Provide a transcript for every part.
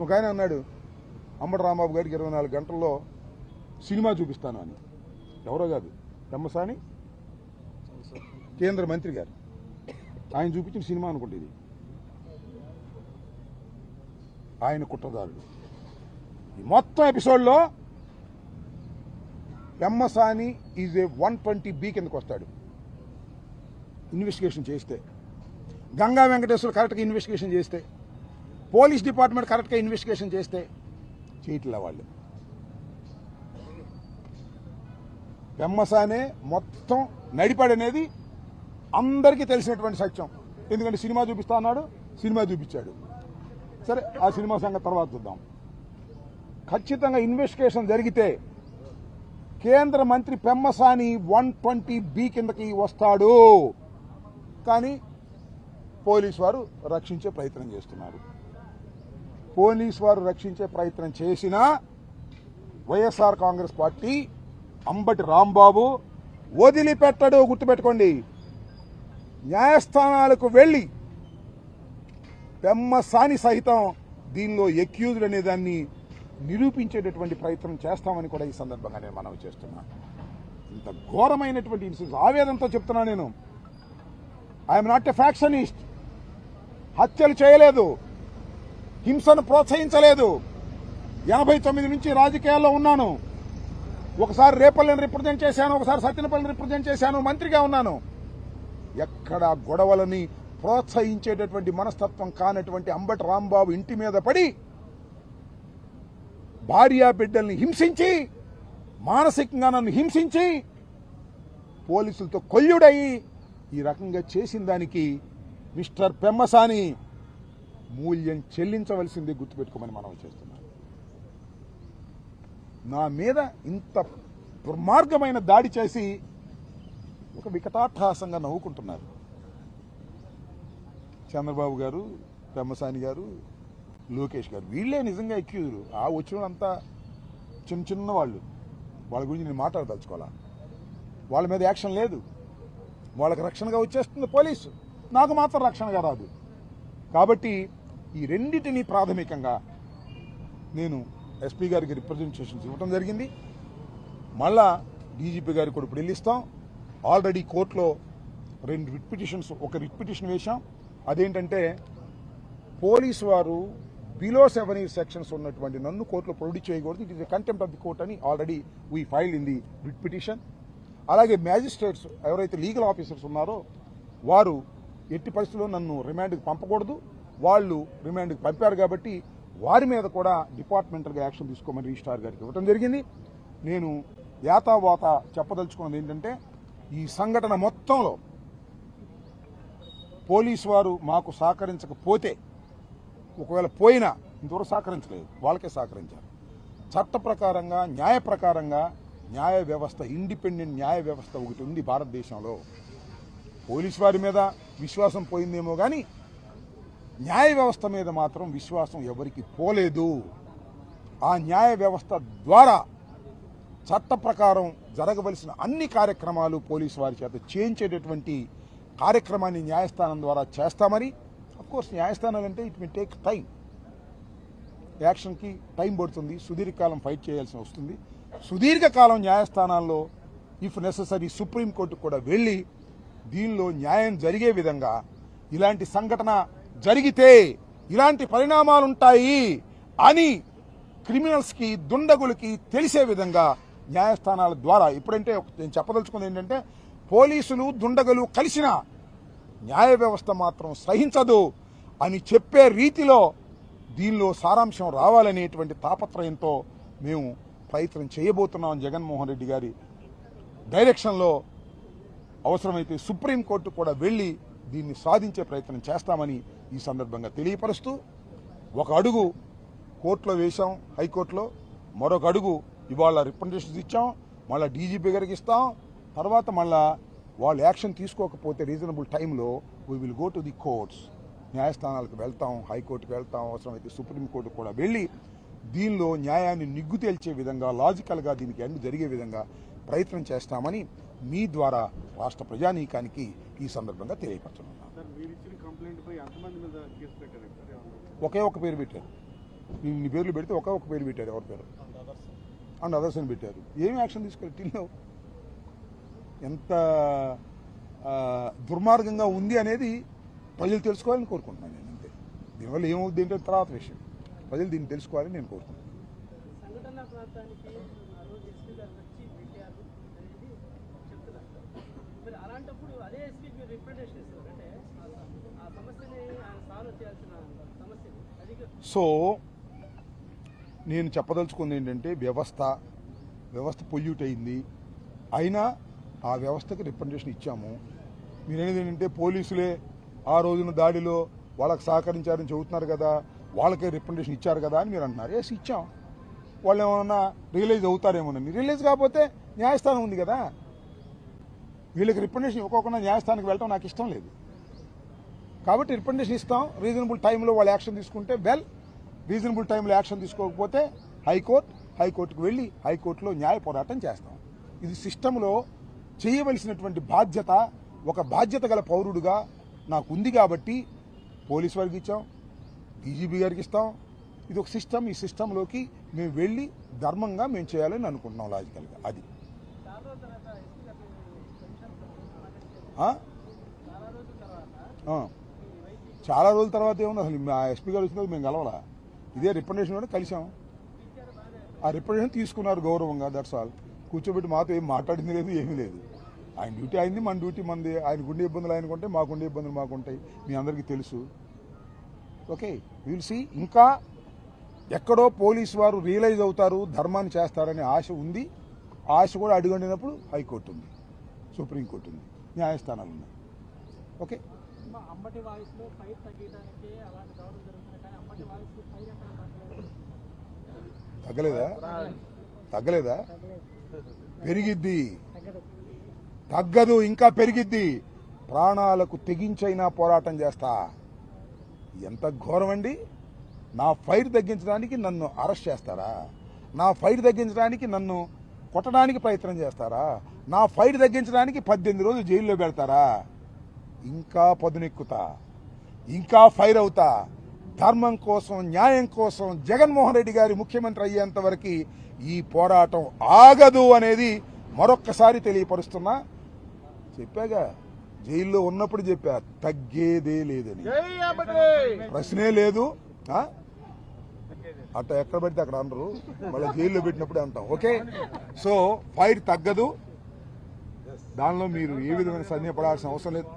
ఒక ఆయన అన్నాడు అంబటి రాంబాబు గారికి 24 గంటల్లో సినిమా చూపిస్తాను అని. ఎవరో కాదు, పెమ్మసాని కేంద్ర మంత్రి గారు ఆయన చూపించిన సినిమా అనుకుంటే ఇది. ఆయన కుట్రదారుడు. ఈ మొత్తం ఎపిసోడ్లో పెమ్మసాని ఈజ్ ఏ 120B కిందకు వస్తాడు ఇన్వెస్టిగేషన్ చేస్తే. గంగా వెంకటేశ్వర కరెక్ట్గా ఇన్వెస్టిగేషన్ చేస్తే, పోలీస్ డిపార్ట్మెంట్ కరెక్ట్గా ఇన్వెస్టిగేషన్ చేస్తే చేయట్లే వాళ్ళు. పెమ్మసానే మొత్తం నడిపాడనేది అందరికీ తెలిసినటువంటి సత్యం. ఎందుకంటే సినిమా చూపిస్తా అన్నాడు, సినిమా చూపించాడు. సరే, ఆ సినిమా సంగతి తర్వాత చూద్దాం. ఖచ్చితంగా ఇన్వెస్టిగేషన్ జరిగితే కేంద్ర మంత్రి పెమ్మసాని 120B కిందకి వస్తాడు. కానీ పోలీసు వారు రక్షించే ప్రయత్నం చేస్తున్నారు. పోలీసు వారు రక్షించే ప్రయత్నం చేసినా వైఎస్ఆర్ కాంగ్రెస్ పార్టీ అంబటి రాంబాబు వదిలిపెట్టడు. గుర్తుపెట్టుకోండి. న్యాయస్థానాలకు వెళ్లి పెమ్మసాని సహితం దీనిలో ఎక్యూజ్డ్ అనే దాన్ని నిరూపించేటటువంటి ప్రయత్నం చేస్తామని కూడా ఈ సందర్భంగా నేను మనవి చేస్తున్నాను. ఇంత ఘోరమైనటువంటి ఇన్సిడెంట్ ఆవేదనతో చెప్తున్నా నేను. I'm not a factionist. హత్యలు చేయలేదు, హింసను ప్రోత్సహించలేదు. 89 నుంచి రాజకీయాల్లో ఉన్నాను. ఒకసారి రేపల్లిని రిప్రజెంట్ చేశాను, ఒకసారి సత్యనపల్లిని రిప్రజెంట్ చేశాను, మంత్రిగా ఉన్నాను. ఎక్కడ గొడవలని ప్రోత్సహించేటటువంటి మనస్తత్వం కానటువంటి అంబటి రాంబాబు ఇంటి మీద పడి భార్యా బిడ్డల్ని హింసించి, మానసికంగా నన్ను హింసించి, పోలీసులతో కొల్లుడయి ఈ రకంగా చేసిన దానికి మిస్టర్ పెమ్మసాని మూల్యం చెల్లించవలసిందే. గుర్తుపెట్టుకోమని మనం చేస్తున్నాం. నా మీద ఇంత దుర్మార్గమైన దాడి చేసి ఒక వికటాట్టహాసంగా నవ్వుకుంటున్నారు చంద్రబాబు గారు, పెమ్మసాని గారు, లోకేష్ గారు. వీళ్ళే నిజంగా ఎక్యూజులు. ఆ వచ్చిన వాళ్ళంతా చిన్న చిన్న వాళ్ళు. వాళ్ళ గురించి నేను మాట్లాడదలుచుకోవాలా. వాళ్ళ మీద యాక్షన్ లేదు. వాళ్ళకి రక్షణగా వచ్చేస్తుంది పోలీసు, నాకు మాత్రం రక్షణగా రాదు. కాబట్టి ఈ రెండింటినీ ప్రాథమికంగా నేను ఎస్పీ గారికి రిప్రజెంటేషన్స్ ఇవ్వడం జరిగింది. మళ్ళా డీజీపీ గారికి కూడా ఇప్పుడు వెళ్ళిస్తాం. ఆల్రెడీ కోర్టులో 2 రిట్ పిటిషన్స్, ఒక రిట్ పిటిషన్ వేశాం. అదేంటంటే పోలీసు వారు బిలో 7 years సెక్షన్స్ ఉన్నటువంటి నన్ను కోర్టులో ప్రొడ్యూస్ చేయకూడదు, it is a contempt of the court అని already we filed in the writ petition. అలాగే మ్యాజిస్ట్రేట్స్ ఎవరైతే లీగల్ ఆఫీసర్స్ ఉన్నారో వారు ఎట్టి పరిస్థితుల్లో నన్ను రిమాండ్కి పంపకూడదు. వాళ్ళు రిమాండ్కి పంపారు కాబట్టి వారి మీద కూడా డిపార్ట్మెంటల్గా యాక్షన్ తీసుకోమని రిజిస్ట్రార్ గారికి ఇవ్వడం జరిగింది. నేను యాతావాత చెప్పదలుచుకున్నది ఏంటంటే, ఈ సంఘటన మొత్తంలో పోలీసు వారు మాకు సహకరించకపోతే, ఒకవేళ పోయినా ఇంతవరకు సహకరించలేదు, వాళ్ళకే సహకరించారు. చట్ట ప్రకారంగా, న్యాయ ప్రకారంగా న్యాయ వ్యవస్థ, ఇండిపెండెంట్ న్యాయ వ్యవస్థ ఒకటి ఉంది భారతదేశంలో. పోలీసు వారి మీద విశ్వాసం పోయిందేమో కానీ న్యాయ వ్యవస్థ మీద మాత్రం విశ్వాసం ఎవరికి పోలేదు. ఆ న్యాయ వ్యవస్థ ద్వారా చట్ట ప్రకారం జరగవలసిన అన్ని కార్యక్రమాలు పోలీసు వారి చేత చేయించేటటువంటి కార్యక్రమాన్ని న్యాయస్థానం ద్వారా చేస్తామని. అఫ్కోర్స్ న్యాయస్థానాలంటే ఇట్ మే టేక్ టైం, యాక్షన్కి టైం పడుతుంది, సుదీర్ఘకాలం ఫైట్ చేయాల్సి వస్తుంది. సుదీర్ఘకాలం న్యాయస్థానాల్లో ఇఫ్ నెససరీ సుప్రీంకోర్టుకు కూడా వెళ్ళి దీనిలో న్యాయం జరిగే విధంగా, ఇలాంటి సంఘటన జరిగితే ఇలాంటి పరిణామాలుంటాయి అని క్రిమినల్స్కి, దుండగులకి తెలిసే విధంగా న్యాయస్థానాల ద్వారా, ఇప్పుడంటే నేను చెప్పదలుచుకుంది ఏంటంటే, పోలీసులు దుండగులు కలిసిన న్యాయ వ్యవస్థ మాత్రం సహించదు అని చెప్పే రీతిలో దీనిలో సారాంశం రావాలనేటువంటి తాపత్రయంతో మేము ప్రయత్నం చేయబోతున్నాం. జగన్మోహన్ రెడ్డి గారి డైరెక్షన్లో అవసరమైతే సుప్రీంకోర్టు కూడా వెళ్లి దీన్ని సాధించే ప్రయత్నం చేస్తామని ఈ సందర్భంగా తెలియపరుస్తూ, ఒక అడుగు కోర్టులో వేశాం, హైకోర్టులో, మరొక అడుగు ఇవాళ రిప్రజెంటేషన్స్ ఇచ్చాం, మళ్ళీ డీజీపీ గారికి ఇస్తాం. తర్వాత మళ్ళా వాళ్ళు యాక్షన్ తీసుకోకపోతే రీజనబుల్ టైంలో we will go to the courts, న్యాయస్థానాలకు వెళ్తాం, హైకోర్టుకు వెళ్తాం, అవసరమైతే సుప్రీంకోర్టు కూడా వెళ్ళి దీనిలో న్యాయాన్ని నిగ్గు తేల్చే విధంగా, లాజికల్గా దీనికి ఎండ్ జరిగే విధంగా ప్రయత్నం చేస్తామని మీ ద్వారా రాష్ట్ర ప్రజానీకానికి ఈ సందర్భంగా తెలియపరచనున్నాను. ఒకే ఒక పేరు పెట్టారు, నీ పేర్లు పెడితే ఒక పేరు పెట్టారు, ఎవరి పేరు అండ్ అదర్స్ అని పెట్టారు. ఏమి యాక్షన్ తీసుకోవాలి? టిల్లో ఎంత దుర్మార్గంగా ఉంది అనేది ప్రజలు తెలుసుకోవాలని కోరుకుంటున్నాను నేను. అంతే. దీనివల్ల ఏమవుద్ది ఏంటో తర్వాత విషయం. ప్రజలు దీన్ని తెలుసుకోవాలని నేను కోరుకుంటున్నాను. సో నేను చెప్పదలుచుకుంది ఏంటంటే వ్యవస్థ పొల్యూట్ అయింది, అయినా ఆ వ్యవస్థకి రిప్రజెంటేషన్ ఇచ్చాము. మీరేది ఏంటంటే పోలీసులే ఆ రోజున దాడిలో వాళ్ళకి సహకరించారని చెబుతున్నారు కదా, వాళ్ళకే రిప్రజెంటేషన్ ఇచ్చారు కదా అని మీరు అంటున్నారు. ఎస్, ఇచ్చాం. వాళ్ళు ఏమన్నా రియలైజ్ అవుతారేమోనని. రియలైజ్ కాకపోతే న్యాయస్థానం ఉంది కదా, వీళ్ళకి రిప్రజెంటేషన్ ఇవ్వకుండా న్యాయస్థానానికి వెళ్ళటం నాకు ఇష్టం లేదు. కాబట్టి రిప్రజెంటేషన్ ఇస్తాం, రీజనబుల్ టైంలో వాళ్ళు యాక్షన్ తీసుకుంటే వెల్, రీజనబుల్ టైంలో యాక్షన్ తీసుకోకపోతే హైకోర్టుకు వెళ్ళి హైకోర్టులో న్యాయ పోరాటం చేస్తాం. ఇది సిస్టంలో చేయవలసినటువంటి బాధ్యత. ఒక బాధ్యత గల పౌరుడుగా నాకు ఉంది కాబట్టి పోలీసు వారికి ఇచ్చాం, డీజీపీ గారికి ఇస్తాం. ఇది ఒక సిస్టమ్. ఈ సిస్టంలోకి మేము వెళ్ళి ధర్మంగా మేము చేయాలని అనుకుంటున్నాం లాజికల్గా. అది చాలా రోజుల తర్వాత ఏముంది, అసలు మా ఎస్పీ గారు వచ్చిన మేము కలవాలా, ఇదే రిప్రజెంటేషన్ కలిసాం. ఆ రిప్రజెంటేషన్ తీసుకున్నారు గౌరవంగా, దట్స్ ఆల్. కూర్చోబెట్టి మాతో ఏం మాట్లాడింది లేదు, ఏమీ లేదు. ఆయన డ్యూటీ అయింది, మన డ్యూటీ మంది. ఆయన గుండె ఇబ్బందులు ఆయనకుంటే, మా గుండె ఇబ్బందులు మాకుంటాయి, మీ అందరికీ తెలుసు. Okay, will see. ఇంకా ఎక్కడో పోలీసు వారు రియలైజ్ అవుతారు, ధర్మాన్ని చేస్తారనే ఆశ ఉంది. ఆశ కూడా అడుగండినప్పుడు హైకోర్టు ఉంది, సుప్రీంకోర్టు ఉంది, న్యాయస్థానాలు ఉన్నాయి. ఓకే, తగ్గలేదా? పెరిగిద్ది, తగ్గదు, ఇంకా పెరిగిద్ది. ప్రాణాలకు తెగించైనా పోరాటం చేస్తా. ఎంత ఘోరం అండి! నా ఫైర్ తగ్గించడానికి నన్ను అరెస్ట్ చేస్తారా? నా ఫైర్ తగ్గించడానికి నన్ను కొట్టడానికి ప్రయత్నం చేస్తారా? నా ఫైర్ తగ్గించడానికి 18 రోజులు జైల్లో పెడతారా? ఇంకా పదునెక్కుతా, ఇంకా ఫైర్ అవుతా. ధర్మం కోసం, న్యాయం కోసం జగన్మోహన్ రెడ్డి గారి ముఖ్యమంత్రి అయ్యేంత వరకు ఈ పోరాటం ఆగదు అనేది మరొక్కసారి తెలియపరుస్తున్నా. చెప్పాగా, జైల్లో ఉన్నప్పుడు చెప్పా, తగ్గేదే లేదని. ప్రశ్నే లేదు. అట్లా ఎక్కడ పెడితే అక్కడ అనరు, మళ్ళీ జైల్లో పెట్టినప్పుడే అంటాం. ఓకే, సో ఫైర్ తగ్గదు, దానిలో మీరు ఏ విధమైన సందేహపడాల్సిన అవసరం లేదు.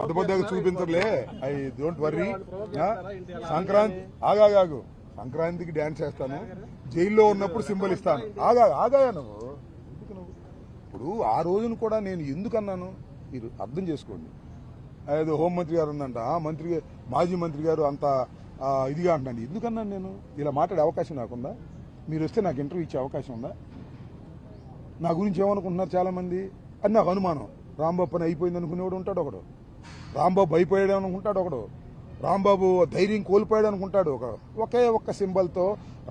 అడ్డుపడ్డాక చూపించర్లే, ఐ డోంట్ వర్రీ. సంక్రాంతి ఆగాగు, సంక్రాంతికి డ్యాన్స్ చేస్తాను, జైల్లో ఉన్నప్పుడు సింబల్ ఇస్తాను. ఆగాయా నువ్వు? ఇప్పుడు ఆ రోజును కూడా నేను ఎందుకన్నాను మీరు అర్థం చేసుకోండి. ఏదో హోంమంత్రి గారు ఉందంట, మాజీ మంత్రి గారు అంత ఇదిగా అంటున్నాను. ఎందుకన్నాను నేను? ఇలా మాట్లాడే అవకాశం నాకుందా? మీరు వస్తే నాకు ఇంటర్వ్యూ ఇచ్చే అవకాశం ఉందా? నా గురించి ఏమనుకుంటున్నారు చాలామంది అని నాకు అనుమానం. రాంబాబు పని అయిపోయింది అనుకునేవాడు ఉంటాడు ఒకడు, రాంబాబు అయిపోయాడు అనుకుంటాడు ఒకడు, రాంబాబు ధైర్యం కోల్పోయాడు అనుకుంటాడు ఒకడు. ఒకే ఒక్క సింబల్తో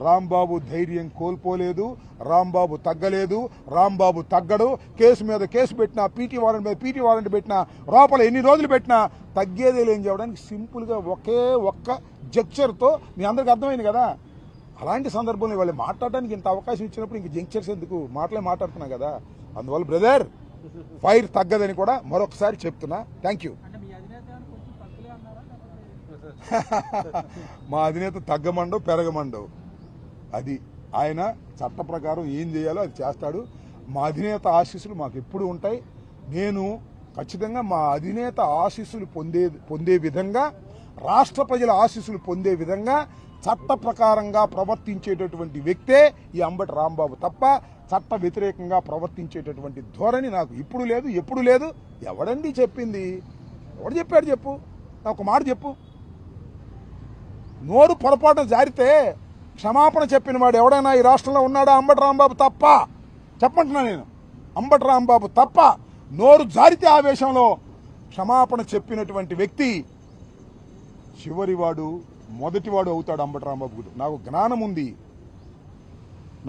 రాంబాబు ధైర్యం కోల్పోలేదు, రాంబాబు తగ్గలేదు, రాంబాబు తగ్గడు. కేసు మీద కేసు పెట్టినా, పీటీ వారెంట్ మీద పీటీ వారెంట్ పెట్టినా, లోపల ఎన్ని రోజులు పెట్టినా తగ్గేదే లేని చెప్పడానికి సింపుల్గా ఒకే ఒక్క జంక్చర్తో మీ అందరికి అర్థమైంది కదా. అలాంటి సందర్భంలో వాళ్ళు మాట్లాడడానికి ఇంత అవకాశం ఇచ్చినప్పుడు ఇంక జంక్చర్స్ ఎందుకు? మాట్లాడుతున్నా కదా. అందువల్ల బ్రదర్, ఫైర్ తగ్గదని కూడా మరొకసారి చెప్తున్నా. Thank you. మా అధినేత తగ్గమండవు, పెరగమండవు. అది ఆయన చట్ట ప్రకారం ఏం చేయాలో అది చేస్తాడు. మా అధినేత ఆశీస్సులు మాకు ఎప్పుడు ఉంటాయి. నేను ఖచ్చితంగా మా అధినేత ఆశీస్సులు పొందే విధంగా, రాష్ట్ర ప్రజల ఆశీస్సులు పొందే విధంగా చట్ట ప్రకారంగా ప్రవర్తించేటటువంటి వ్యక్తే ఈ అంబటి రాంబాబు తప్ప చట్ట వ్యతిరేకంగా ప్రవర్తించేటటువంటి ధోరణి నాకు ఇప్పుడు లేదు, ఎప్పుడు లేదు. ఎవడండి చెప్పింది? ఎవడు చెప్పాడు చెప్పు? నాకు ఒక మాట చెప్పు. నోరు పొరపాటున జారితే క్షమాపణ చెప్పిన వాడు ఎవడైనా ఈ రాష్ట్రంలో ఉన్నాడా? అంబటి రాంబాబు తప్ప. చెప్పంటున్నా నేను, అంబటి రాంబాబు తప్ప. నోరు జారితే ఆవేశంలో క్షమాపణ చెప్పినటువంటి వ్యక్తి చివరివాడు, మొదటివాడు అవుతాడు అంబటి రాంబాబు. నాకు జ్ఞానం ఉంది,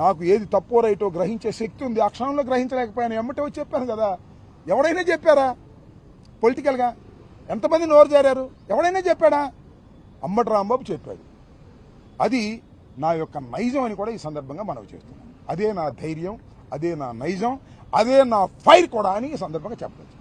నాకు ఏది తప్పో రైటో గ్రహించే శక్తి ఉంది. ఆ క్షణంలో గ్రహించలేకపోయాను, ఎమ్మటే వచ్చి చెప్పాను కదా. ఎవడైనా చెప్పారా పొలిటికల్గా? ఎంతమంది నోరు జారారు? ఎవడైనా చెప్పాడా? అంబటి రాంబాబు చెప్పాడు. అది నా యొక్క నైజం అని కూడా ఈ సందర్భంగా మనవి చేస్తున్నాను. అదే నా ధైర్యం, అదే నా నైజం, అదే నా ఫైర్ కూడా అని ఈ సందర్భంగా చెప్పచ్చు.